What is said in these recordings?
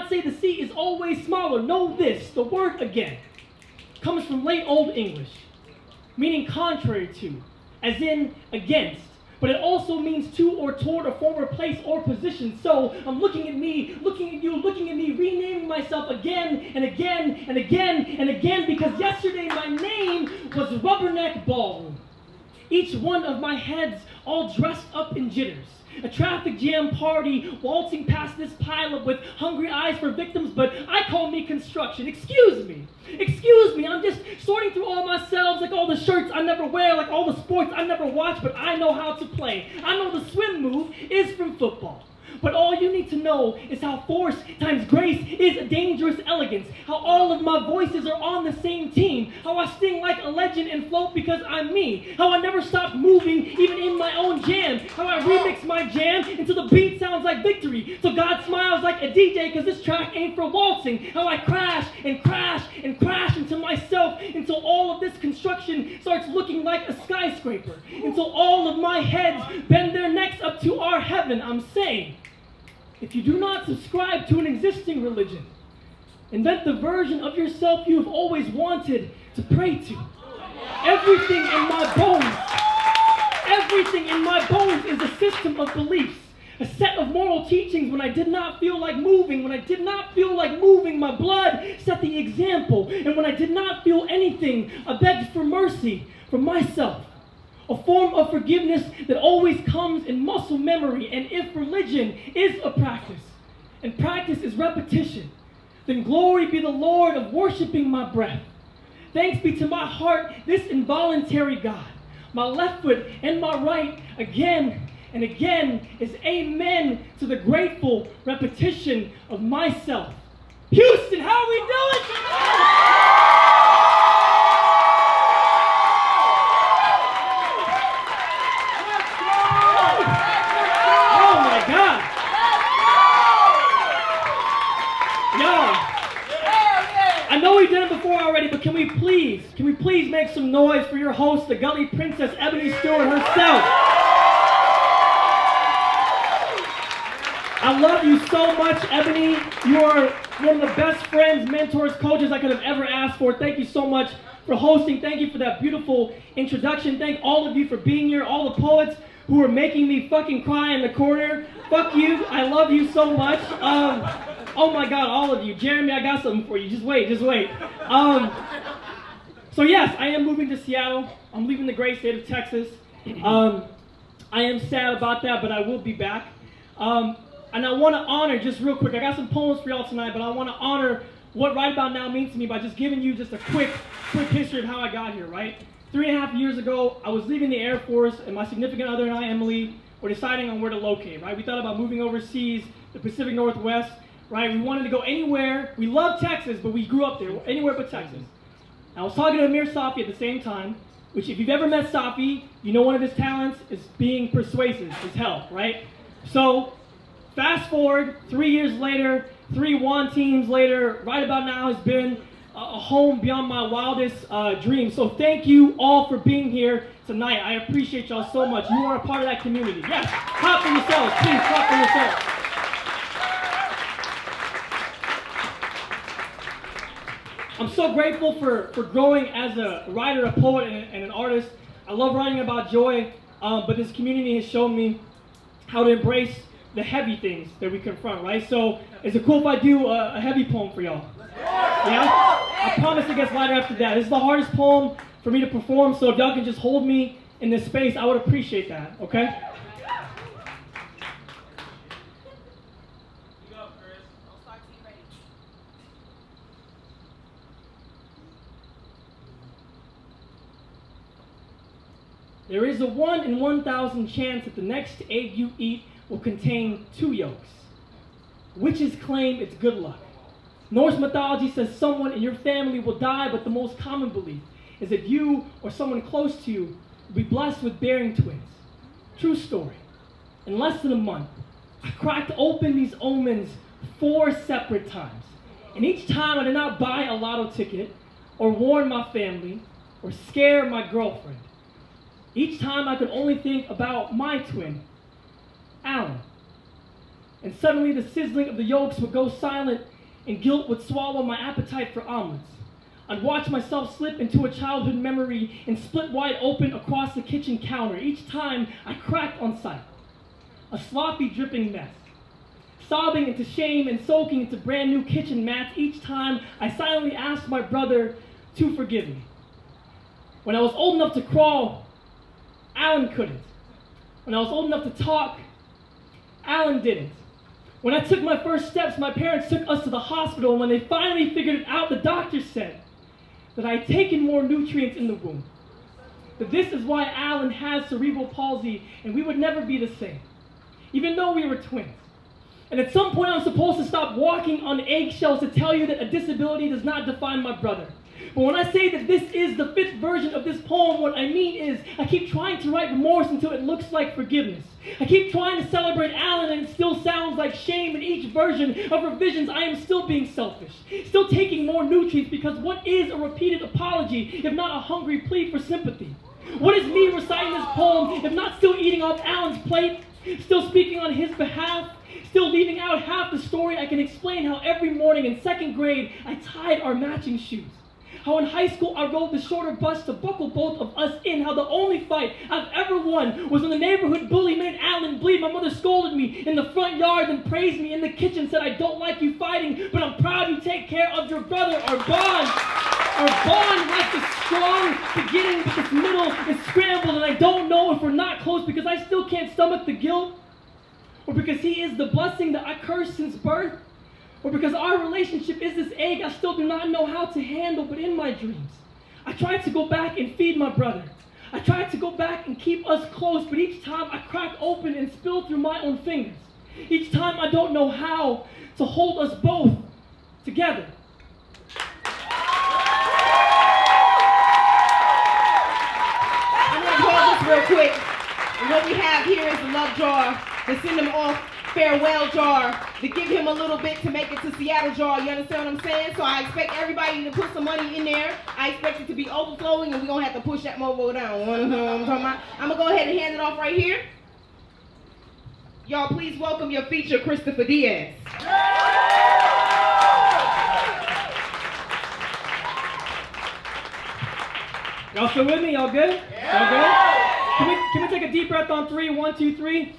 not say the C is always smaller. Know this, the word again comes from late Old English, meaning contrary to, as in against. But it also means to or toward a former place or position. So I'm looking at me, looking at you, looking at me, renaming myself again and again and again and again, because yesterday my name was Rubberneck Ballroom. Each one of my heads all dressed up in jitters. A traffic jam party waltzing past this pileup with hungry eyes for victims, but I call me construction. Excuse me, I'm just sorting through all my selves, like all the shirts I never wear, like all the sports I never watch, but I know how to play. I know the swim move is from football. But all you need to know is how force times grace is a dangerous elegance. How all of my voices are on the same team. How I sting like a legend and float because I'm me. How I never stop moving even in my own jam. How I remix my jam until the beat sounds like victory. So God smiles like a DJ because this track ain't for waltzing. How I crash and crash and crash into myself until all of this construction starts looking like a skyscraper. Until all of my heads bend their necks up to our heaven. I'm saying, if you do not subscribe to an existing religion, invent the version of yourself you have always wanted to pray to. Everything in my bones is a system of beliefs, a set of moral teachings. When I did not feel like moving, my blood set the example. And when I did not feel anything, I begged for mercy from myself. A form of forgiveness that always comes in muscle memory. And if religion is a practice, and practice is repetition, then glory be the Lord of worshiping my breath. Thanks be to my heart, this involuntary God. My left foot and my right, again and again, is amen to the grateful repetition of myself. Houston, how are we doing? I know we did it before already, but can we please make some noise for your host, the Gully Princess, Ebony Stewart herself. I love you so much, Ebony. You are one of the best friends, mentors, coaches I could have ever asked for. Thank you so much for hosting. Thank you for that beautiful introduction. Thank all of you for being here, all the poets who are making me fucking cry in the corner. Fuck you. I love you so much. Oh my God, all of you. Jeremy, I got something for you. Just wait. So yes, I am moving to Seattle. I'm leaving the great state of Texas. I am sad about that, but I will be back. And I want to honor, just real quick, I got some poems for y'all tonight, but I want to honor what right about now means to me by just giving you just a quick history of how I got here, right? 3.5 years ago, I was leaving the Air Force, and my significant other and I, Emily, were deciding on where to locate, right? We thought about moving overseas, the Pacific Northwest, right? We wanted to go anywhere. We love Texas, but we grew up there, anywhere but Texas. I was talking to Amir Safi at the same time, which if you've ever met Safi, you know one of his talents is being persuasive as hell, right? So, fast forward, 3 years later, 3 WAN teams later, right about now has been a home beyond my wildest dreams. So thank you all for being here tonight. I appreciate y'all so much. You are a part of that community. Yes, clap for yourselves. Please clap for yourselves. I'm so grateful for growing as a writer, a poet, and an artist. I love writing about joy, but this community has shown me how to embrace the heavy things that we confront, right? So is it cool if I do a heavy poem for y'all? Yeah? I promise it gets lighter after that. This is the hardest poem for me to perform, so if y'all can just hold me in this space, I would appreciate that, okay? There is a 1 in 1,000 chance that the next egg you eat will contain 2 yolks. Witches claim it's good luck. Norse mythology says someone in your family will die, but the most common belief is that you or someone close to you will be blessed with bearing twins. True story. In less than a month, I cracked open these omens 4 separate times. And each time I did not buy a lotto ticket or warn my family or scare my girlfriend. Each time I could only think about my twin, Alan. And suddenly the sizzling of the yolks would go silent and guilt would swallow my appetite for omelets. I'd watch myself slip into a childhood memory and split wide open across the kitchen counter each time I cracked on sight. A sloppy, dripping mess. Sobbing into shame and soaking into brand new kitchen mats each time I silently asked my brother to forgive me. When I was old enough to crawl, Alan couldn't. When I was old enough to talk, Alan didn't. When I took my first steps, my parents took us to the hospital, and when they finally figured it out, the doctor said that I had taken more nutrients in the womb. That this is why Alan has cerebral palsy, and we would never be the same, even though we were twins. And at some point, I'm supposed to stop walking on eggshells to tell you that a disability does not define my brother. But when I say that this is the 5th version of this poem, what I mean is I keep trying to write remorse until it looks like forgiveness. I keep trying to celebrate Alan and it still sounds like shame. In each version of revisions, I am still being selfish, still taking more nutrients, because what is a repeated apology if not a hungry plea for sympathy? What is me reciting this poem if not still eating off Alan's plate, still speaking on his behalf, still leaving out half the story? I can explain how every morning in 2nd grade I tied our matching shoes. How in high school I rode the shorter bus to buckle both of us in. How the only fight I've ever won was when the neighborhood bully made Alan bleed. My mother scolded me in the front yard, then praised me in the kitchen, said, I don't like you fighting, but I'm proud you take care of your brother. Our bond has a strong beginning, but its middle is scrambled, and I don't know if we're not close because I still can't stomach the guilt, or because he is the blessing that I cursed since birth, or because our relationship is this egg I still do not know how to handle. But in my dreams, I tried to go back and feed my brother. I tried to go back and keep us close, but each time I crack open and spill through my own fingers. Each time I don't know how to hold us both together. I'm going to pause this real quick. And what we have here is the love jar to send him off, farewell jar to give him a little bit to make it to Seattle jar. You understand what I'm saying? So I expect everybody to put some money in there. I expect it to be overflowing, and we're going to have to push that mobo down. You know what I'm talking about? I'm going to go ahead and hand it off right here. Y'all, please welcome your feature, Christopher Diaz. Y'all still with me? Y'all good? Y'all good? Can we take a deep breath on 3? 1, 2, 3.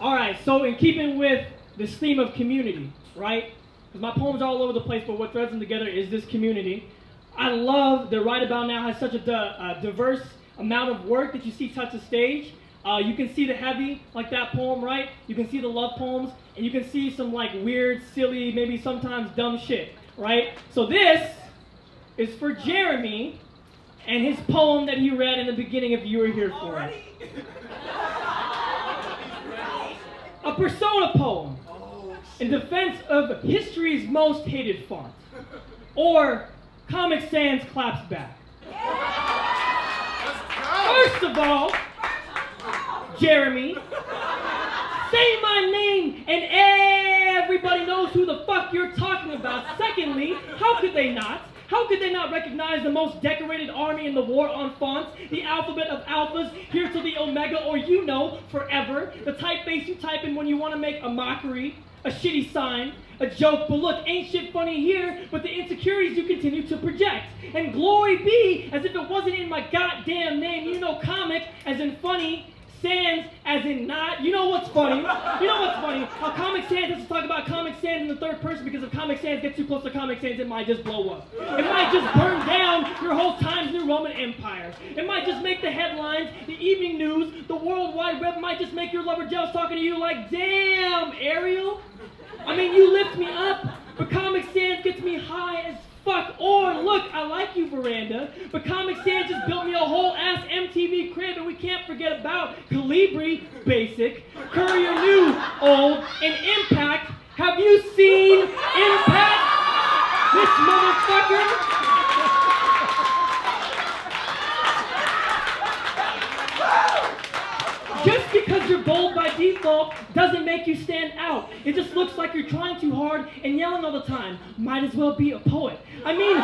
All right, so in keeping with this theme of community, right? Because my poems are all over the place, but what threads them together is this community. I love that Right About Now has such a diverse amount of work that you see touch the stage. You can see the heavy, like that poem, right? You can see the love poems, and you can see some like weird, silly, maybe sometimes dumb shit, right? So this is for Jeremy and his poem that he read in the beginning if you were here for it. A persona poem in defense of history's most hated font, or Comic Sans claps back. First of all, Jeremy, say my name and everybody knows who the fuck you're talking about. Secondly, how could they not? How could they not recognize the most decorated army in the war on fonts, the alphabet of alphas, here to the omega, or you know, forever, the typeface you type in when you want to make a mockery, a shitty sign, a joke, but look, ain't shit funny here, but the insecurities you continue to project. And glory be, as if it wasn't in my goddamn name, you know comic, as in funny, Sans, as in not. You know what's funny? You know what's funny? How Comic Sans has to talk about Comic Sans in the third person, because if Comic Sans gets too close to Comic Sans, it might just blow up. It might just burn down your whole Times New Roman Empire. It might just make the headlines, the evening news, the World Wide Web might just make your lover jealous, talking to you like, damn, Ariel. I mean, you lift me up, but Comic Sans gets me high as fuck. Or, look, I like you, Veranda, but Comic Sans just built me a whole ass MTV crib, and we can't forget about Calibri, basic, Courier New, old, and Impact. Have you seen Impact? This motherfucker? Just because you're bold by default doesn't make you stand out. It just looks like you're trying too hard and yelling all the time. Might as well be a poet. I mean,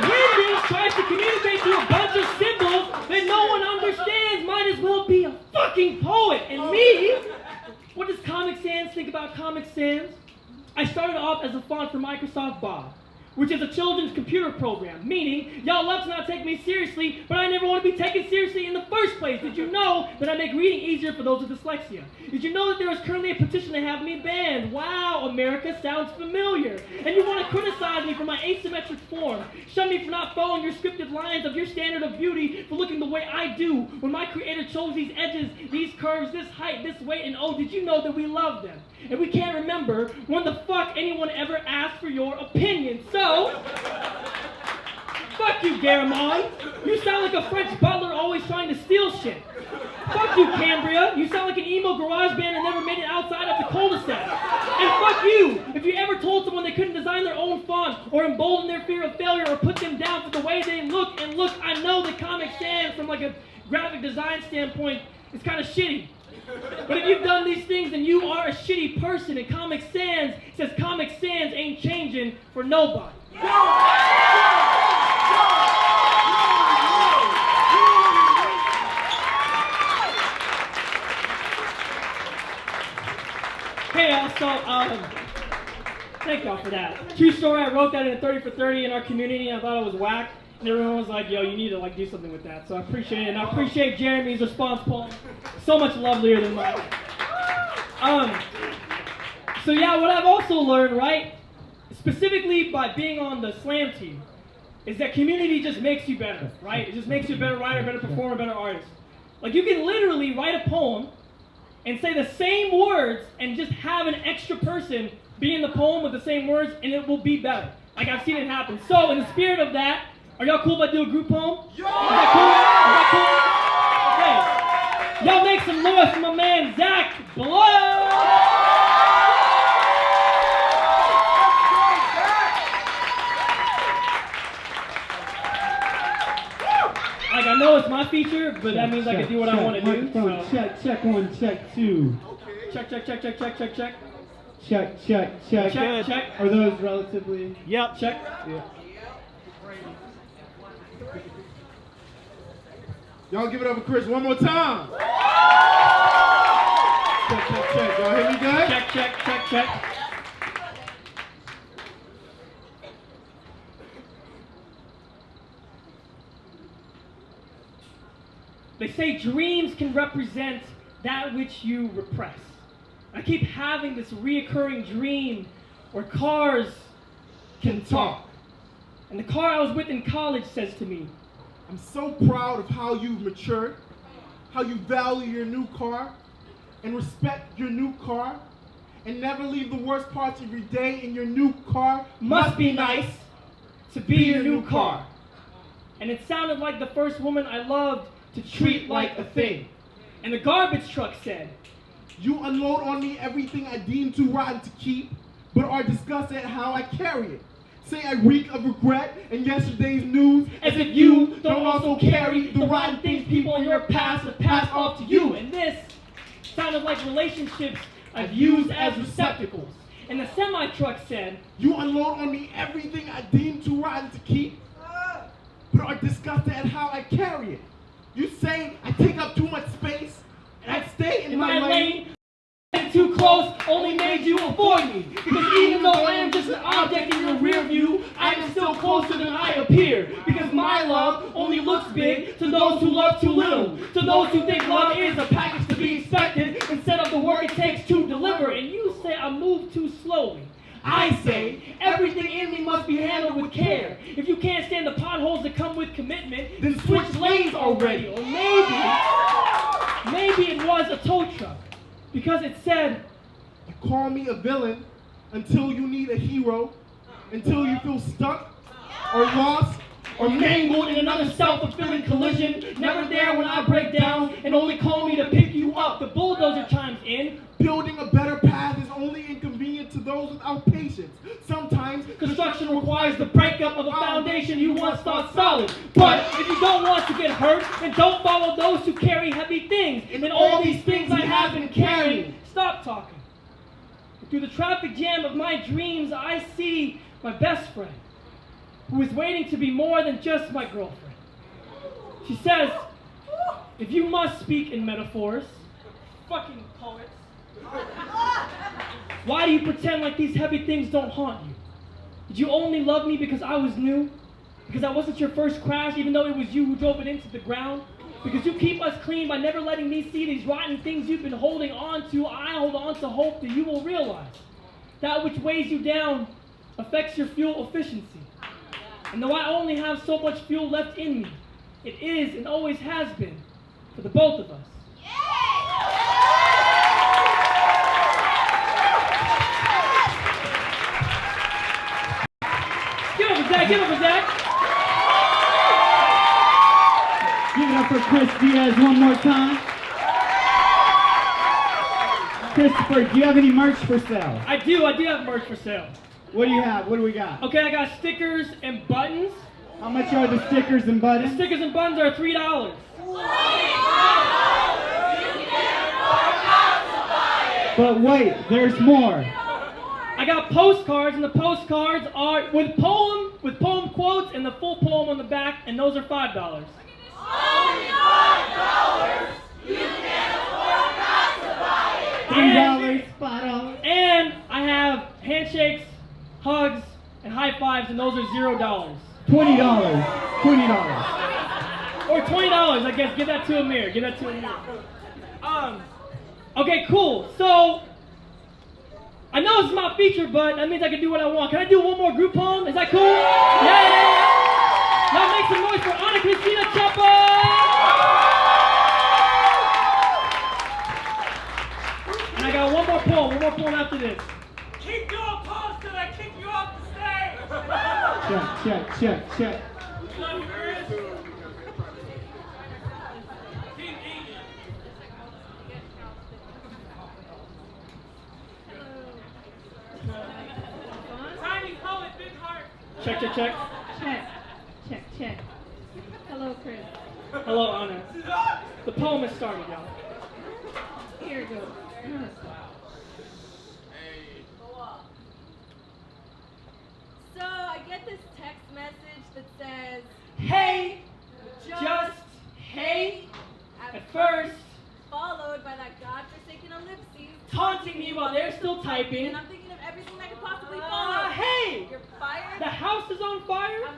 Wingdings tries to communicate through a bunch of symbols that no one understands might as well be a fucking poet. And me, what does Comic Sans think about Comic Sans? I started off as a font for Microsoft Bob, which is a children's computer program, meaning y'all love to not take me seriously, but I never want to be taken seriously in the first place. Did you know that I make reading easier for those with dyslexia? Did you know that there is currently a petition to have me banned? Wow, America sounds familiar. And you want to criticize me for my asymmetric form, shun me for not following your scripted lines of your standard of beauty, for looking the way I do, when my creator chose these edges, these curves, this height, this weight, and oh, did you know that we love them? And we can't remember when the fuck anyone ever asked for your opinion. So, fuck you, Garamond. You sound like a French butler always trying to steal shit. Fuck you, Cambria. You sound like an emo garage band that never made it outside of the cul-de-sac. And fuck you, if you ever told someone they couldn't design their own font, or embolden their fear of failure, or put them down for the way they look. And look, I know that Comic Sans, from like a graphic design standpoint, is kind of shitty. But if you've done these things, then you are a shitty person. And Comic Sans says Comic Sans ain't changing for nobody. Hey, also, thank y'all for that. True story, I wrote that in a 30 for 30 in our community, and I thought it was whack. And everyone was like, yo, you need to like do something with that. So I appreciate it. And I appreciate Jeremy's response, Paul. So much lovelier than mine. So yeah, what I've also learned, right, specifically by being on the slam team, is that community just makes you better, right? It just makes you a better writer, better performer, better artist. Like you can literally write a poem and say the same words and just have an extra person be in the poem with the same words and it will be better. Like I've seen it happen. So in the spirit of that, are y'all cool if I do a group poem? Yeah! Is that cool? Is that cool? Okay. Y'all make some noise for my man Zach Blood! Like I know it's my feature, but that means I can do what I want to do. So. Check one, check two. Check. Check. Are those relatively? Yep. Check. Yeah. Y'all give it up for Chris one more time. Check. Y'all hear me good? Check. They say dreams can represent that which you repress. I keep having this reoccurring dream where cars can talk. And the car I was with in college says to me, I'm so proud of how you've matured, how you value your new car, and respect your new car, and never leave the worst parts of your day in your new car. Must be nice to be your new car. And it sounded like the first woman I loved to treat like a thing. And the garbage truck said, you unload on me everything I deem too rotten to keep, but are disgusted at how I carry it. Say I reek of regret and yesterday's news, as if you don't also carry the rotten things people in your past have passed off to you. And this sounded like relationships I've used as receptacles. And the semi-truck said, you unload on me everything I deem too rotten to keep, but are disgusted at how I carry it. You say I take up too much space, and I stay in my lane. Too close only made you avoid me. Because even though I am just an object in your rear view, I am still closer than I appear. Because my love only looks big to those who love too little. To those who think love is a package to be expected instead of the work it takes to deliver. And you say I move too slowly. I say everything in me must be handled with care. If you can't stand the potholes that come with commitment, then switch lanes already. Or maybe it was a tow truck. Because it said, you call me a villain until you need a hero, until you feel stuck or lost or mangled in another self-fulfilling collision, never there when I break down, and only call me to pick you up. The bulldozer chimes in. Building a better path is only inconvenient to those without patience. Sometimes construction requires the breakup of a foundation you once thought solid. But if you don't want to get hurt, then don't follow those who carry heavy things. And all these things I have been carrying. Stop talking. Through the traffic jam of my dreams, I see my best friend, who is waiting to be more than just my girlfriend. She says, If you must speak in metaphors, fucking poets, why do you pretend like these heavy things don't haunt you? Did you only love me because I was new? Because I wasn't your first crash, even though it was you who drove it into the ground? Because you keep us clean by never letting me see these rotten things you've been holding on to. I hold on to hope that you will realize that which weighs you down affects your fuel efficiency. And though I only have so much fuel left in me, it is and always has been for the both of us. Give it up for Zach, give it up for Zach. Give it up for Chris Diaz one more time. Christopher, do you have any merch for sale? I do have merch for sale. What do you have? What do we got? Okay, I got stickers and buttons. How much are the stickers and The buttons? stickers and buttons are $3. But wait, there's more. I got postcards, and the postcards are with poem quotes and the full poem on the back, and those are $5. $3, $5. And I have handshakes, hugs, and high fives, and those are $0. $20. $20. Or $20, I guess. Give that to Amir. Give that to Amir. Okay, cool. So, I know this is my feature, but that means I can do what I want. Can I do one more group poem? Is that cool? Yeah! Now make some noise for Ana Cristina Chapa! And I got one more poem after this. Keep doing poems till I kick you off the stage! Check. Love you, Chris. Team England. Tiny poet, big heart. Check. Check. Hello, Chris. Hello, Ana. The poem has started, y'all. Here it goes. So I get this text message that says, Hey! Just hey! At first, followed by that godforsaken ellipses, taunting me while they're still typing. and I'm thinking of everything that could possibly follow. Hey! You're fired. The house is on fire?